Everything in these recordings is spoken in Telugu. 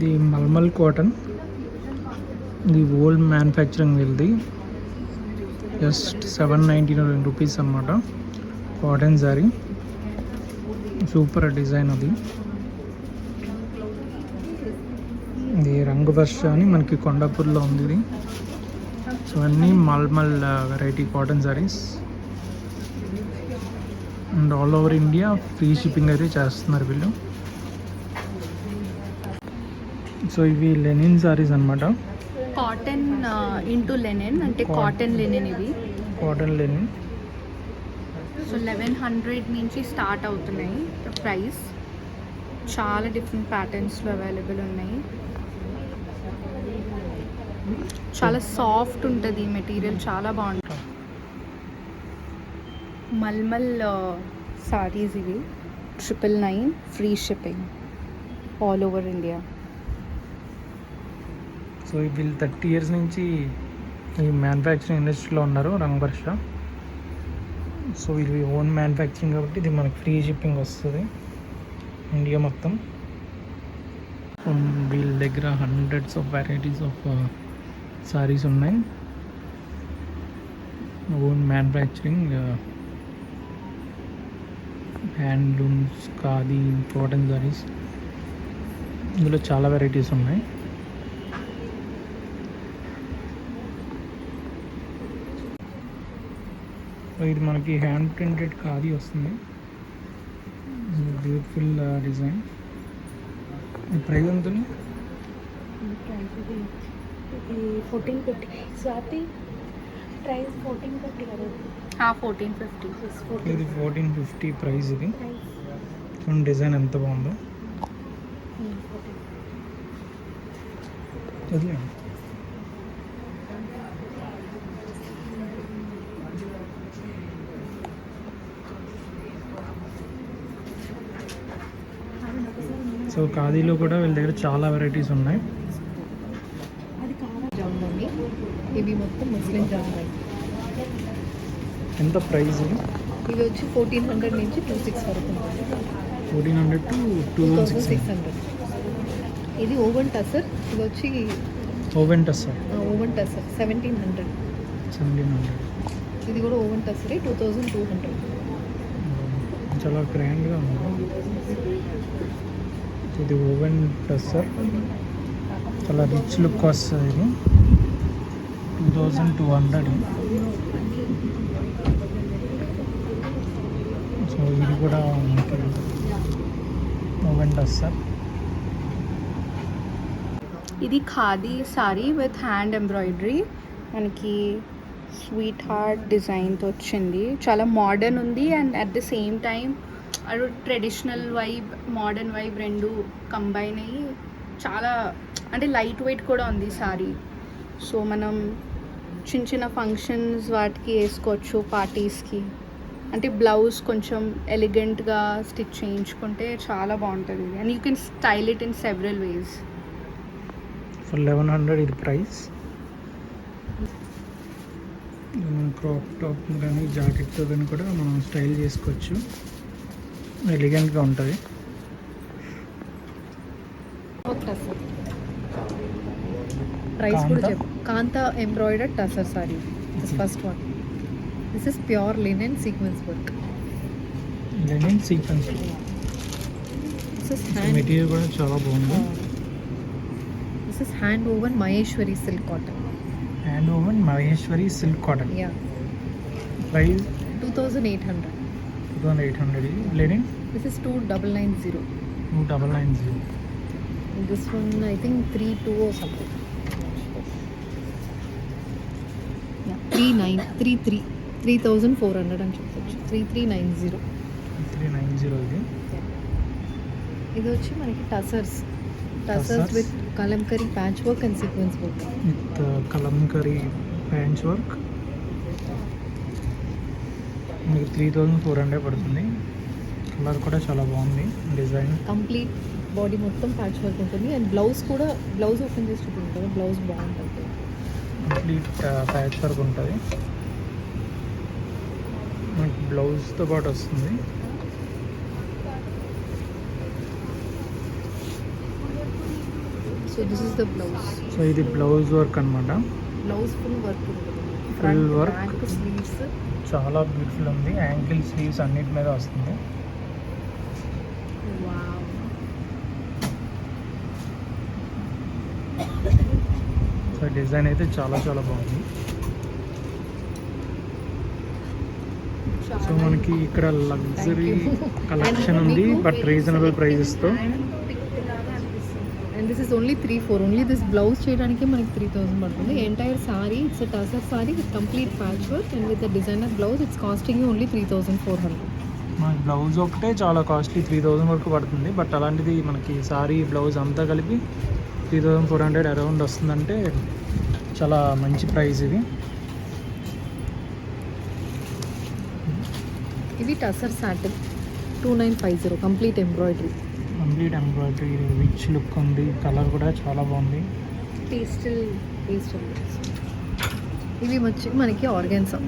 ఇది మల్మల్ కాటన్. ఇది ఓల్డ్ మ్యానుఫ్యాక్చరింగ్ వీళ్ళది. జస్ట్ 799 రూపీస్ అన్నమాట. Cotton sari, super design. అది ఇది రంగు వర్ష అని మనకి కొండాపూర్లో ఉంది ఇది. సో అన్నీ mulmul variety cotton saris and all over India free shipping అయితే చేస్తున్నారు వీళ్ళు. సో ఇవి లెనిన్ శారీస్ అనమాట. కాటన్ ఇంటూ లెనిన్ అంటే కాటన్ లెనిన్. ఇవి కాటన్ లెనిన్. సో 1100 నుంచి స్టార్ట్ అవుతున్నాయి ప్రైస్. చాలా డిఫరెంట్ ప్యాటర్న్స్లో అవైలబుల్ ఉన్నాయి. చాలా సాఫ్ట్ ఉంటుంది మెటీరియల్, చాలా బాగుంటుంది. మల్మల్ సారీస్ ఇవి 999 free shipping all over India. So వీళ్ళు 30 ఇయర్స్ నుంచి ఈ మ్యానుఫ్యాక్చరింగ్ ఇండస్ట్రీలో ఉన్నారు, రంగవర్ష. సో ఇది ఓన్ మ్యానుఫ్యాక్చరింగ్ కాబట్టి ఇది మనకి ఫ్రీ షిప్పింగ్ వస్తుంది ఇండియా మొత్తం. వీళ్ళ దగ్గర hundreds of varieties of saris ఉన్నాయి. Own manufacturing, handlooms, khadi, cotton saris, ఇందులో చాలా వెరైటీస్ ఉన్నాయి. ఇది మనకి హ్యాండ్ ప్రింటెడ్ ఖాదీ వస్తుంది. Beautiful design. ఈ ప్రైస్ ఎంత? 1450. స్వాతి ప్రైస్ 1450 కదా? 1450. ఇది 1450 ప్రైస్. ఇది డిజైన్ ఎంత బాగుందో. చదివాను. సో ఖాదీలో కూడా వీళ్ళ దగ్గర చాలా వెరైటీస్ ఉన్నాయి. ఇవి మొత్తం ముస్లిం జామ్రాయి. ఎంత ప్రైస్? ఇవి వచ్చి 1400 నుంచి 26 వరకు. 1400 to 2600. ఇది ఓవెన్ టసర్. ఇది వచ్చి ఓవెన్ టసర్. 1700. ఇది కూడా ఓవెన్ టసరే 2200. చాలా గ్రాండ్గా ఉంది. ఇది ఓవెన్ టసర్, చాలా రిచ్ లుక్ వస్తుంది. ఇది 2200. సో ఇది కూడా ఓవెన్ టసర్. ఇది khadi sorry with hand embroidery. మనకి స్వీట్ హార్ట్ డిజైన్తో వచ్చింది. చాలా మోడర్న్ ఉంది and at the same time అది ట్రెడిషనల్ వైబ్, మోడర్న్ వైబ్ రెండు కంబైన్ అయ్యి చాలా అంటే లైట్ వెయిట్ కూడా ఉంది సారీ. సో మనం చిన్న చిన్న ఫంక్షన్స్ వాటికి వేసుకోవచ్చు, పార్టీస్కి. అంటే బ్లౌజ్ కొంచెం ఎలిగెంట్గా స్టిచ్ చేయించుకుంటే చాలా బాగుంటుంది. And you can style it in several ways. For 1100 ఇది ప్రైస్. క్రాప్ టాప్ కానీ జాకెట్తో కానీ కూడా మనం స్టైల్ చేసుకోవచ్చు, ఎలిగెంట్గా ఉంటుంది. ప్రైస్ కూడా చెప్పు. Kantha embroidered tussar sari. This first one. This is pure linen sequence work. Linen sequence. Material కూడా చాలా బాగుంది. This is hand woven Maheshwari silk cotton. Hand woven Maheshwari silk cotton. Yeah. Price 2800. 2800. Linen. This is 2990. 2990. This one I think 32 or something. Yeah, 3933 3400 అని చెప్పొచ్చు. 3390. 3390 ఇది. ఇది వచ్చి మనకి tussars with kalamkari patch work and sequence work. With kalamkari patch work. మీకు 3400 పడుతుంది. కలర్ కూడా చాలా బాగుంది. డిజైన్ కంప్లీట్ బాడీ మొత్తం ప్యాచ్ వర్క్ ఉంటుంది. అండ్ బ్లౌజ్ కూడా, బ్లౌజ్ ఓపెన్ చేసి చూపించారు. బ్లౌజ్ బాగుంటుంది, కంప్లీట్ ప్యాచ్ వర్క్ ఉంటుంది. మనకి బ్లౌజ్తో పాటు వస్తుంది. So this is the blouse. So ఇది బ్లౌజ్ వర్క్ అనమాట. బ్లౌజ్ ఫుల్ వర్క్ ఉంటుంది. ఫుల్ వర్క్, బ్యాక్ స్లీవ్స్ చాలా బ్యూటిఫుల్ ఉంది. యాంకిల్ స్లీవ్స్ అన్నిటి మీద వస్తుంది. వావ్. సో డిజైన్ అయితే చాలా చాలా బాగుంది. సో మనకి ఇక్కడ లగ్జరీ కలెక్షన్ ఉంది, బట్ రీజనబుల్ ప్రైజెస్తో. And this is only 3,400. Only this blouse చేయడానికి మనకి 3,000 పడుతుంది. Entire sari it's tussar sari with complete patch work and with designer blouse. It's costing only 3,400. మనకి బ్లౌజ్ ఒకటే చాలా కాస్ట్లీ 3,000 వరకు పడుతుంది. బట్ అలాంటిది మనకి సారీ బ్లౌజ్ అంతా కలిపి 3,400 అరౌండ్ వస్తుందంటే చాలా మంచి ప్రైస్ ఇది. ఇది tussar satin 2950 complete embroidery. Complete embroidery, rich look ఉంది. కలర్ కూడా చాలా బాగుంది. పేస్టల్. ఇవి వచ్చి మనకి ఆర్గాన్సా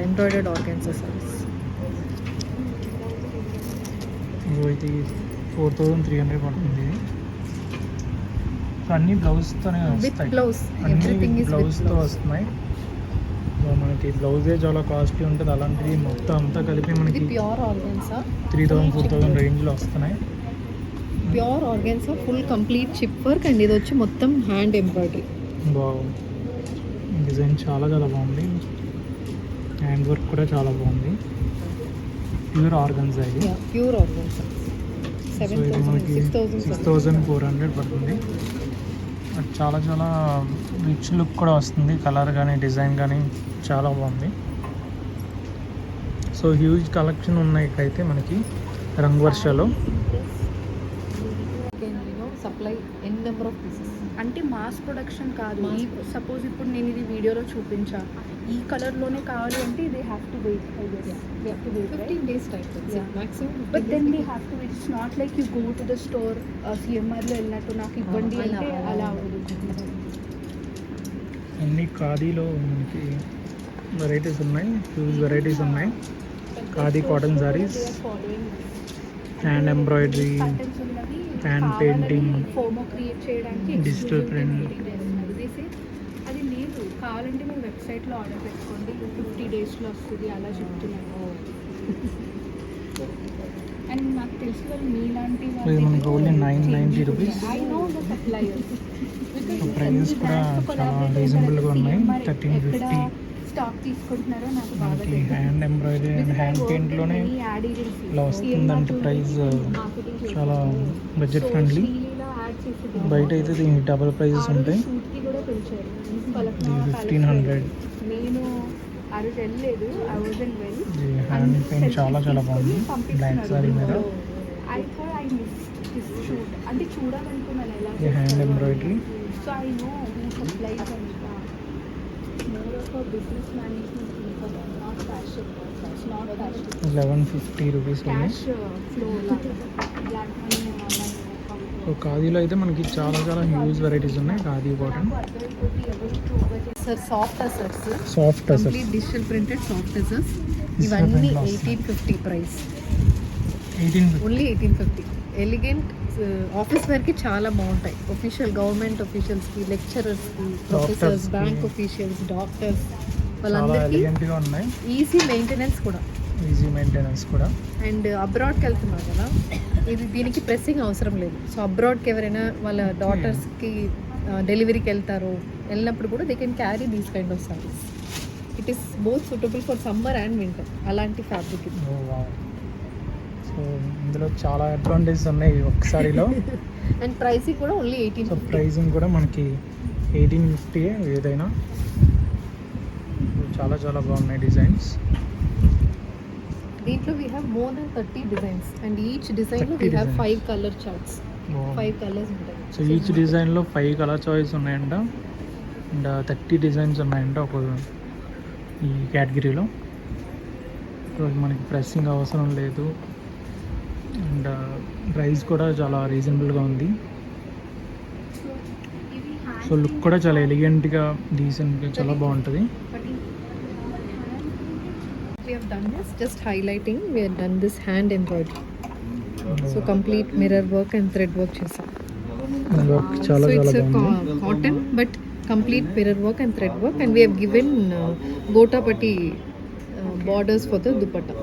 ఎంబ్రాయిడర్డ్ ఆర్గాన్సా సారీస్. ఇది 4,300 పడుతుంది. సో అన్ని బ్లౌజ్తోనే వస్తాయి. బ్లౌజ్ ఎవ్రీథింగ్ ఇస్ బ్లౌజ్తో వస్తున్నాయి. సో మనకి బ్లౌజే చాలా కాస్ట్లీ ఉంటుంది. అలాంటిది మొత్తం అంతా కలిపి మనకి ప్యూర్ ఆర్గాన్సా 3,000 4,000 రేంజ్లో వస్తున్నాయి. Pure organza full complete chip work and ఇది వచ్చి మొత్తం హ్యాండ్ ఎంబ్రాయిడరీ. బాగుంది. డిజైన్ చాలా చాలా బాగుంది. హ్యాండ్ వర్క్ కూడా చాలా బాగుంది. ప్యూర్ ఆర్గాన్జా ఇది. Pure organza. సో ఇది మనకి 6,400 పడుతుంది. బట్ చాలా చాలా రిచ్ లుక్ కూడా వస్తుంది. కలర్ కానీ డిజైన్ కానీ చాలా బాగుంది. సో హ్యూజ్ కలెక్షన్ ఉన్నాయి ఇక్కడైతే మనకి రంగ్ వర్షలో. Supply N number of pieces అంటే మాస్ ప్రొడక్షన్ కాదు. సపోజ్ ఇప్పుడు నేను ఇది వీడియోలో చూపించా, ఈ కలర్లోనే కావాలి అంటే they have to wait. I guess they have to wait 15 days time maximum. But then they have to wait. It's not like you go to the store సిఎంఆర్లో వెళ్ళినట్టు నాకు ఇవ్వండి అంటే అలా అవ్వదు. అన్ని ఖాదీలో మనకి వెరైటీస్ ఉన్నాయి. హ్యూజ్ వెరైటీస్ ఉన్నాయి. Khadi cotton saris, hand embroidery, hand painting, FOMO create చేయడానికి డిజిటల్ ప్రింట్. అది లేదు. కావాలంటే మీరు వెబ్సైట్లో ఆర్డర్ పెట్టుకోండి, 50 daysలో వస్తుంది అలా చెప్తున్నాను. అండ్ నాకు తెలిసి వాళ్ళు మీలాంటి ఇది మనకి only 990 rupees. I know the suppliers. Prices కూడా చాలా రీజనబుల్గా ఉన్నాయి. 1350 స్టాక్ తీసుకుంటున్నారో నాకు బాగా మనకి హ్యాండ్ ఎంబ్రాయిడరీ అండ్ హ్యాండ్ పెయింట్లోనే ఇలా వస్తుందంటే ప్రైస్ చాలా బడ్జెట్ ఫ్రెండ్లీ. బయట అయితే దీనికి డబుల్ ప్రైజెస్ ఉంటాయి. ఇది 1,500. నేను ఆ రోజు వెళ్ళలేదు. I wasn't well. Hand paint చాలా చాలా బాగుంది బ్లాక్ సారీ మీద. I thought I miss this shoot అంటే చూడాలనుకున్నాను ఎలా. ఇది hand embroidery. So I know who supplies and more of a business management, not fashion. It's not fashion. 1150 rupees ఉంది. Cash flow black money online. So ఖాదీలో అయితే మనకి చాలా చాలా హ్యూజ్ వెరైటీస్ ఉన్నాయి. ఖాదీ కాటన్ సార్ సాఫ్ట్ అసర్స్, సాఫ్ట్ అసర్స్, కంప్లీట్ డిజిటల్ ప్రింటెడ్ సాఫ్ట్ అసర్స్. ఇవన్నీ 1850 ప్రైస్. 1850 ఓన్లీ 1850. ఎలిగెంట్ ఆఫీస్ వేర్కి చాలా బాగుంటాయి. ఒఫీషియల్ గవర్నమెంట్ ఆఫీషియల్స్కి, లెక్చరర్స్కి, ప్రొఫెసర్స్, బ్యాంక్ ఆఫీషియల్స్, డాక్టర్స్ చాలా వాళ్ళందరికీ ఎలిగెంట్గా ఉన్నాయి. ఈజీ మెయింటెనెన్స్ కూడా. ఈజీ మెయింటెనెన్స్ కూడా. అండ్ అబ్రాడ్కి వెళ్తున్నారు కదా, దీనికి ప్రెస్సింగ్ అవసరం లేదు. సో అబ్రాడ్కి ఎవరైనా వాళ్ళ డాటర్స్కి డెలివరీకి వెళ్ళినప్పుడు కూడా they can carry these kind of saris. It is both suitable for summer and winter. అలాంటి ఫ్యాబ్రిక్ ఇది. సో ఇందులో చాలా అడ్వాంటేజెస్ ఉన్నాయి ఒక్కసారిలో. అండ్ ప్రైసింగ్ కూడా ఓన్లీ 18. సో ప్రైసింగ్ కూడా మనకి 1850 ఏదైనా. చాలా చాలా బాగున్నాయి డిజైన్స్. దీంట్లో we have more than 30 designs and each డిజైన్లో 30 we have designs. 5 colour charts. 5 colours ఉంటాయి. సో ఈచ్ డిజైన్లో 5 కలర్ చాయిస్ ఉన్నాయంట. అండ్ 30 డిజైన్స్ ఉన్నాయంట ఒక ఈ కేటగిరీలో. సో మనకి ప్రెస్సింగ్ అవసరం లేదు. అండ్ ప్రైస్ కూడా చాలా రీజనబుల్గా ఉంది. సో లుక్ కూడా చాలా ఎలిగెంట్గా, డీసెంట్గా చాలా బాగుంటుంది. We have done this, just highlighting, we have done this hand embroidery. So complete mirror work and thread work చేసాం. వర్క్ చాలా So చాలా it's a బాగుంది. cotton but complete mirror work and thread work, and we have given gotapati borders for the dupatta.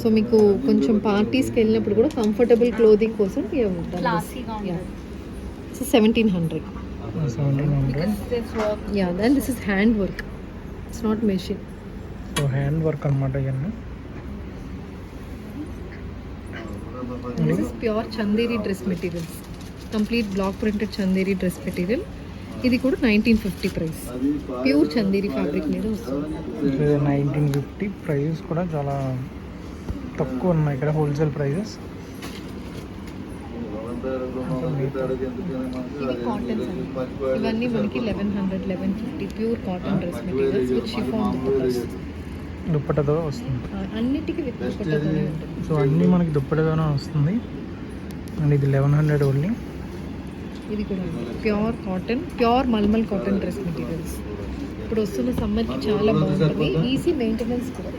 So మీకు కొంచెం పార్టీస్కి వెళ్ళినప్పుడు కూడా కంఫర్టబుల్ క్లోదింగ్ కోసం we have done this. క్లాసీగా Yeah. ఉంటుంది. So 1700. 1700. This work Yeah, then this is hand work. It's not machine. So hand work అనమాట ఇవన్నీ. This is pure chanderi dress materials. Complete block printed chanderi dress material. ఇది కూడా 1950 ప్రైస్. ప్యూర్ చందేరి ఫ్యాబ్రిక్ మీద వస్తుంది. 1950 ప్రైస్ కూడా చాలా తక్కువ ఉన్నాయి ఇక్కడ హోల్సేల్ ప్రైజెస్. ఇవి కాటన్స్ అండి. ఇవన్నీ మనకి 1100, 1150 pure cotton dress materials with chiffon dupattas. దుప్పటతో వస్తుంది. అన్నిటికీ విత్ దుపట్టాతోనే ఉంటుంది. సో అన్నీ మనకి దుప్పటతోనే వస్తుంది. అండ్ ఇది 1100 ఓన్లీ. ఇది కూడా pure cotton, pure mulmul cotton dress materials. ఇప్పుడు వస్తున్న సమ్మర్కి చాలా బాగుంటుంది. ఈజీ మెయింటెనెన్స్ కూడా.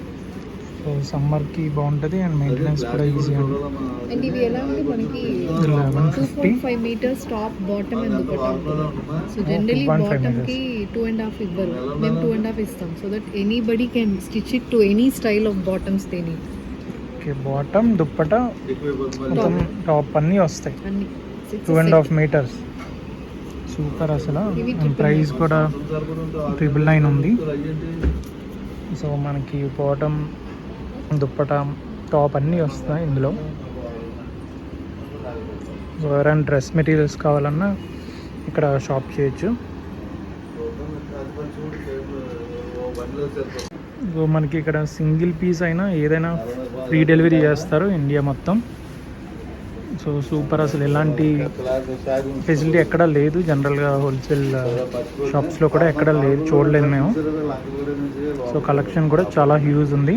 సో సమ్మర్కి బాగుంటుంది అండ్ మెయింటెనెన్స్ కూడా ఈజీ అండి. అండ్ ఇవి ఎలా అంటే మనకి 1150. 2.5 metres top bottom and dupatta ఉంటుంది. సో జనరలీ 2.5 బాటమ్కి 2.5 ఇవ్వరు, మేము 2.5 ఇస్తాం. So that anybody can stitch it to any style of bottoms they need. Okay, bottom dupatta మొత్తం టాప్ అన్నీ వస్తాయి. అన్ని 2.5 మీటర్స్. సూపర్ అసలు. ఇవి అండ్ ప్రైస్ కూడా 999 ఉంది. సో మనకి బాటమ్ దుప్పట టాప్ అన్నీ వస్తాయి ఇందులో. సో ఎవరైనా డ్రెస్ మెటీరియల్స్ కావాలన్నా ఇక్కడ షాప్ చేయొచ్చు. సో మనకి ఇక్కడ సింగిల్ పీస్ అయినా ఏదైనా ఫ్రీ డెలివరీ చేస్తారు ఇండియా మొత్తం. సో సూపర్ అసలు. ఎలాంటి ఫెసిలిటీ ఎక్కడా లేదు. జనరల్గా హోల్సేల్ షాప్స్లో కూడా ఎక్కడా లేదు, చూడలేదు మేము. సో కలెక్షన్ కూడా చాలా హ్యూజ్ ఉంది.